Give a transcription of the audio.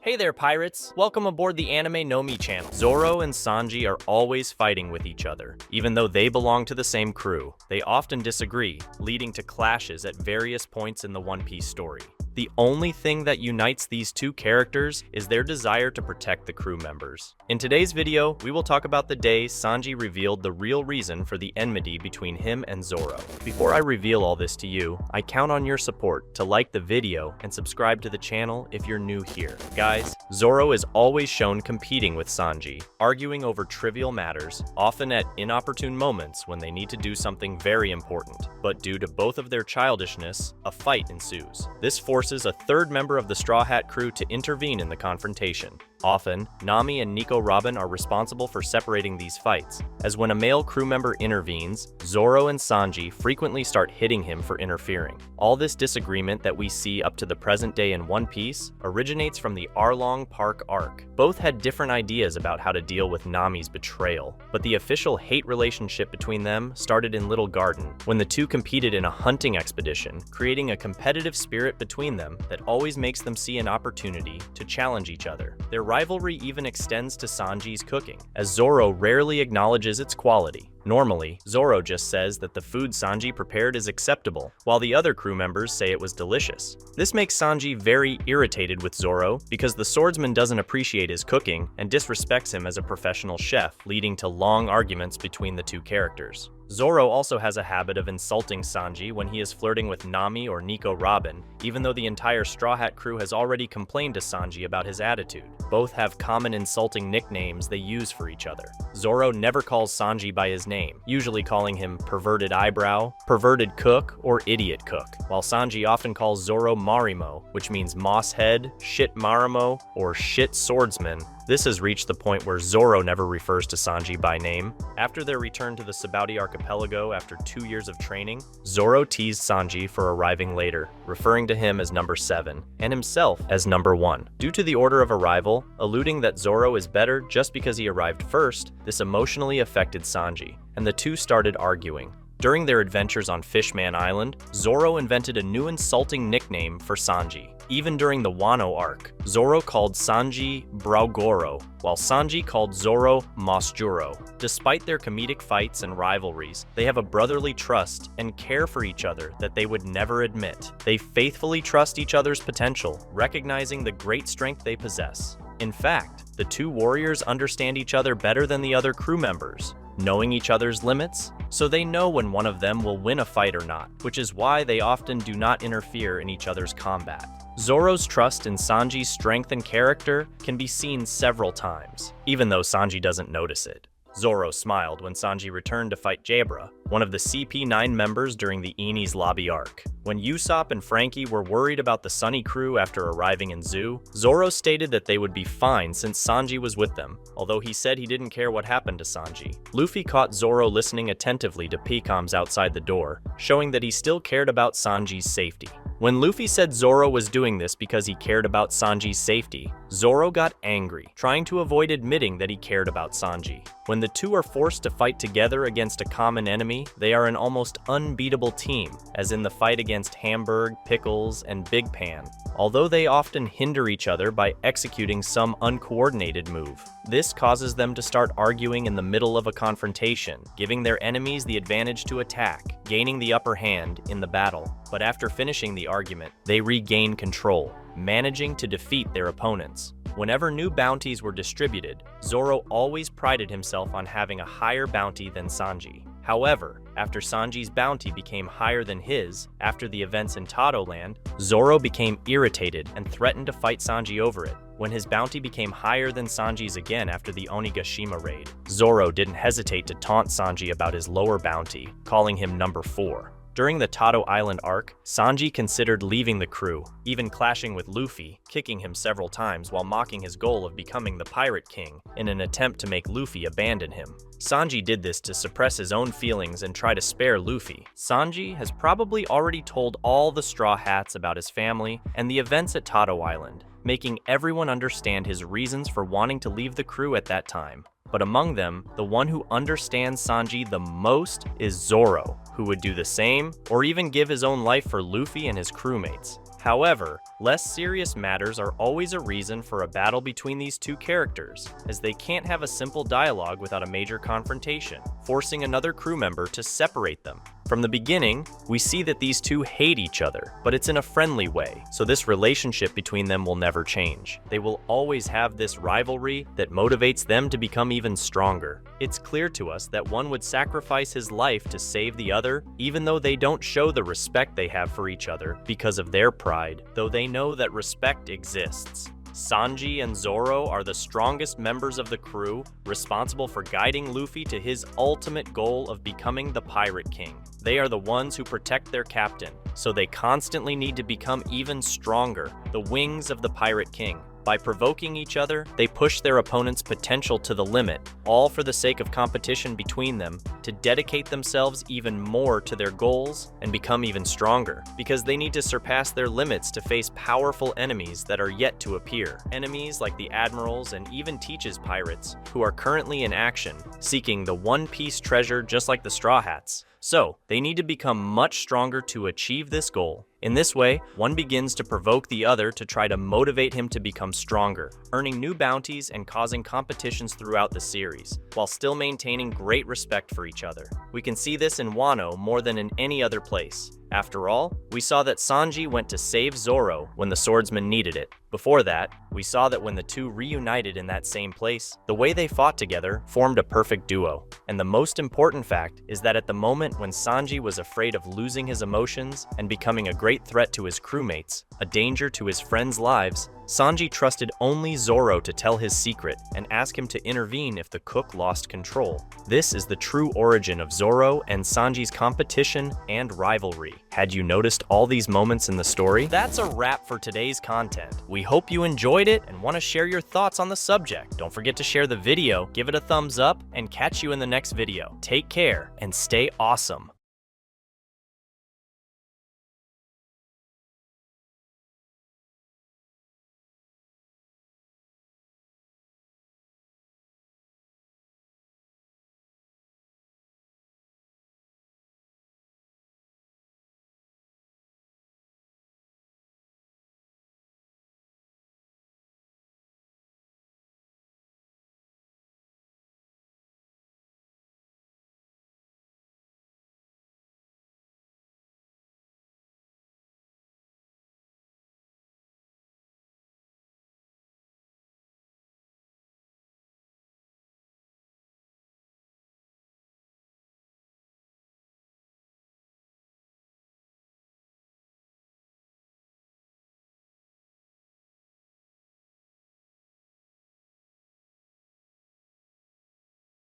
Hey there, pirates! Welcome aboard the Anime No Mi channel. Zoro and Sanji are always fighting with each other. Even though they belong to the same crew, they often disagree, leading to clashes at various points in the One Piece story. The only thing that unites these two characters is their desire to protect the crew members. In today's video, we will talk about the day Sanji revealed the real reason for the enmity between him and Zoro. Before I reveal all this to you, I count on your support to like the video and subscribe to the channel if you're new here. Guys, Zoro is always shown competing with Sanji, arguing over trivial matters, often at inopportune moments when they need to do something very important. But due to both of their childishness, a fight ensues. This forces a third member of the Straw Hat crew to intervene in the confrontation. Often, Nami and Nico Robin are responsible for separating these fights, as when a male crew member intervenes, Zoro and Sanji frequently start hitting him for interfering. All this disagreement that we see up to the present day in One Piece originates from the Arlong Park arc. Both had different ideas about how to deal with Nami's betrayal, but the official hate relationship between them started in Little Garden, when the two competed in a hunting expedition, creating a competitive spirit between them that always makes them see an opportunity to challenge each other. Their rivalry even extends to Sanji's cooking, as Zoro rarely acknowledges its quality. Normally, Zoro just says that the food Sanji prepared is acceptable, while the other crew members say it was delicious. This makes Sanji very irritated with Zoro because the swordsman doesn't appreciate his cooking and disrespects him as a professional chef, leading to long arguments between the two characters. Zoro also has a habit of insulting Sanji when he is flirting with Nami or Nico Robin, even though the entire Straw Hat crew has already complained to Sanji about his attitude. Both have common insulting nicknames they use for each other. Zoro never calls Sanji by his name, usually calling him perverted eyebrow, perverted cook, or idiot cook, while Sanji often calls Zoro Marimo, which means moss head, shit Marimo, or shit swordsman. This has reached the point where Zoro never refers to Sanji by name. After their return to the Sabaody archipelago after 2 years of training, Zoro teased Sanji for arriving later, referring to him as number 7, and himself as number 1. Due to the order of arrival, alluding that Zoro is better just because he arrived first, this emotionally affected Sanji, and the two started arguing. During their adventures on Fishman Island, Zoro invented a new insulting nickname for Sanji. Even during the Wano arc, Zoro called Sanji Braugoro, while Sanji called Zoro Mosjuro. Despite their comedic fights and rivalries, they have a brotherly trust and care for each other that they would never admit. They faithfully trust each other's potential, recognizing the great strength they possess. In fact, the two warriors understand each other better than the other crew members, knowing each other's limits, so they know when one of them will win a fight or not, which is why they often do not interfere in each other's combat. Zoro's trust in Sanji's strength and character can be seen several times, even though Sanji doesn't notice it. Zoro smiled when Sanji returned to fight Jabra, one of the CP9 members during the Enies Lobby arc. When Usopp and Frankie were worried about the Sunny crew after arriving in Zoo, Zoro stated that they would be fine since Sanji was with them, although he said he didn't care what happened to Sanji. Luffy caught Zoro listening attentively to PCOMs outside the door, showing that he still cared about Sanji's safety. When Luffy said Zoro was doing this because he cared about Sanji's safety, Zoro got angry, trying to avoid admitting that he cared about Sanji. When the two are forced to fight together against a common enemy, they are an almost unbeatable team, as in the fight against Hamburg, Pickles, and Big Pan, although they often hinder each other by executing some uncoordinated move. This causes them to start arguing in the middle of a confrontation, giving their enemies the advantage to attack, gaining the upper hand in the battle. But after finishing the argument, they regain control, managing to defeat their opponents. Whenever new bounties were distributed, Zoro always prided himself on having a higher bounty than Sanji. However, after Sanji's bounty became higher than his, after the events in Tado Land, Zoro became irritated and threatened to fight Sanji over it. When his bounty became higher than Sanji's again after the Onigashima raid, Zoro didn't hesitate to taunt Sanji about his lower bounty, calling him number 4. During the Tado Island arc, Sanji considered leaving the crew, even clashing with Luffy, kicking him several times while mocking his goal of becoming the Pirate King in an attempt to make Luffy abandon him. Sanji did this to suppress his own feelings and try to spare Luffy. Sanji has probably already told all the Straw Hats about his family and the events at Tado Island, making everyone understand his reasons for wanting to leave the crew at that time. But among them, the one who understands Sanji the most is Zoro, who would do the same, or even give his own life for Luffy and his crewmates. However, less serious matters are always a reason for a battle between these two characters, as they can't have a simple dialogue without a major confrontation, forcing another crew member to separate them. From the beginning, we see that these two hate each other, but it's in a friendly way, so this relationship between them will never change. They will always have this rivalry that motivates them to become even stronger. It's clear to us that one would sacrifice his life to save the other, even though they don't show the respect they have for each other because of their pride, though they know that respect exists. Sanji and Zoro are the strongest members of the crew, responsible for guiding Luffy to his ultimate goal of becoming the Pirate King. They are the ones who protect their captain, so they constantly need to become even stronger, the wings of the Pirate King. By provoking each other, they push their opponent's potential to the limit, all for the sake of competition between them, to dedicate themselves even more to their goals and become even stronger, because they need to surpass their limits to face powerful enemies that are yet to appear. Enemies like the Admirals and even Teach's pirates, who are currently in action, seeking the One Piece treasure just like the Straw Hats. So, they need to become much stronger to achieve this goal. In this way, one begins to provoke the other to try to motivate him to become stronger, earning new bounties and causing competitions throughout the series, while still maintaining great respect for each other. We can see this in Wano more than in any other place. After all, we saw that Sanji went to save Zoro when the swordsman needed it. Before that, we saw that when the two reunited in that same place, the way they fought together formed a perfect duo. And the most important fact is that at the moment when Sanji was afraid of losing his emotions and becoming a great threat to his crewmates, a danger to his friends' lives, Sanji trusted only Zoro to tell his secret and ask him to intervene if the cook lost control. This is the true origin of Zoro and Sanji's competition and rivalry. Had you noticed all these moments in the story? That's a wrap for today's content. We hope you enjoyed it and want to share your thoughts on the subject. Don't forget to share the video, give it a thumbs up, and catch you in the next video. Take care and stay awesome.